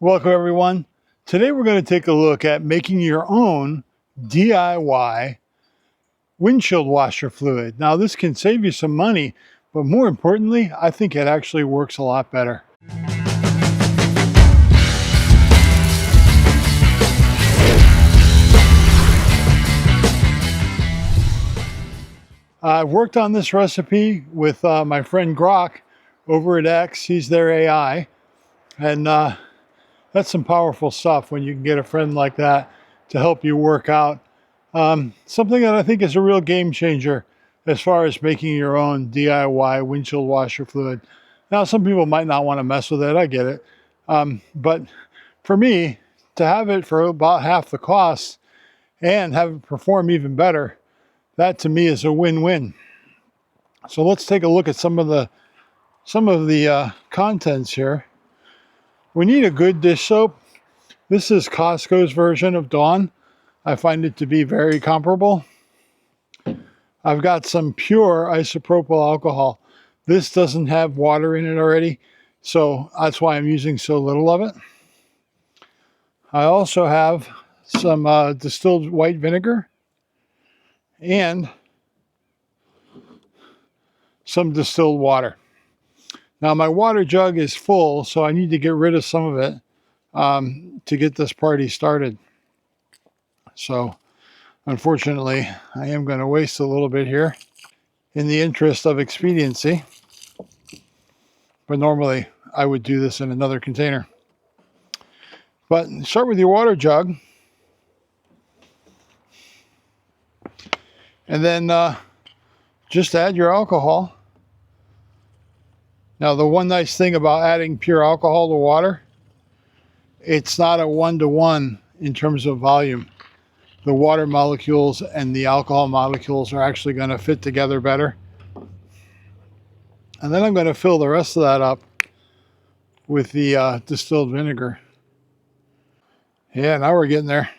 Welcome everyone. Today we're going to take a look at making your own DIY windshield washer fluid. Now this can save you some money, but more importantly, I think it actually works a lot better. I've worked on this recipe with my friend Grok over at X. He's their AI, and that's some powerful stuff when you can get a friend like that to help you work out something that I think is a real game changer as far as making your own DIY windshield washer fluid. Now, some people might not want to mess with it. I get it. But for me, to have it for about half the cost and have it perform even better, that to me is a win-win. So let's take a look at some of the contents here. We need a good dish soap. This is Costco's version of Dawn. I find it to be very comparable. I've got some pure isopropyl alcohol. This doesn't have water in it already, so that's why I'm using so little of it. I also have some distilled white vinegar and some distilled water. Now my water jug is full, so I need to get rid of some of it to get this party started. So unfortunately, I am going to waste a little bit here in the interest of expediency. But normally I would do this in another container. But start with your water jug. And then just add your alcohol. Now the one nice thing about adding pure alcohol to water, it's not a one-to-one in terms of volume. The water molecules and the alcohol molecules are actually going to fit together better. And then I'm going to fill the rest of that up with the distilled vinegar. Yeah, now we're getting there.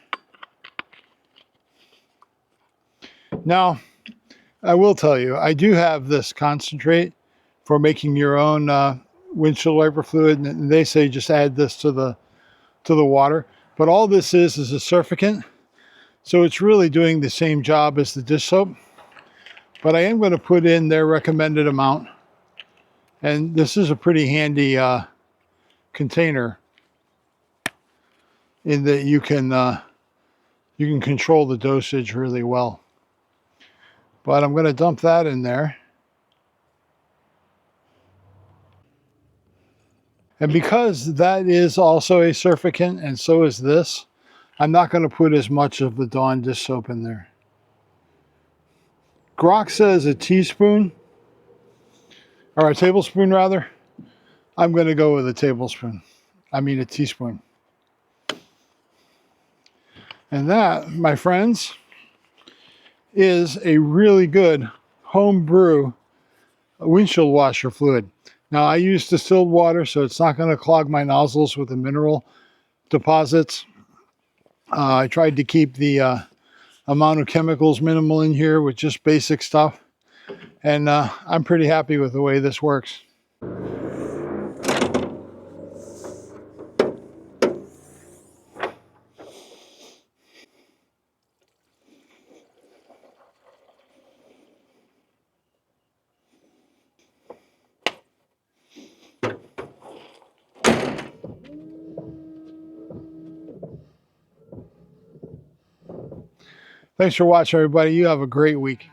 Now, I will tell you, I do have this concentrate for making your own windshield wiper fluid, and they say just add this to the water. But all this is a surfactant, so it's really doing the same job as the dish soap. But I am going to put in their recommended amount, and this is a pretty handy container in that you can control the dosage really well. But I'm going to dump that in there. And because that is also a surfactant, and so is this, I'm not going to put as much of the Dawn dish soap in there. Grok says a teaspoon, or a tablespoon rather. I'm going to go with a tablespoon. I mean a teaspoon. And that, my friends, is a really good home brew windshield washer fluid. Now I use distilled water, so it's not going to clog my nozzles with the mineral deposits. I tried to keep the amount of chemicals minimal in here with just basic stuff. And I'm pretty happy with the way this works. Thanks for watching, everybody. You have a great week.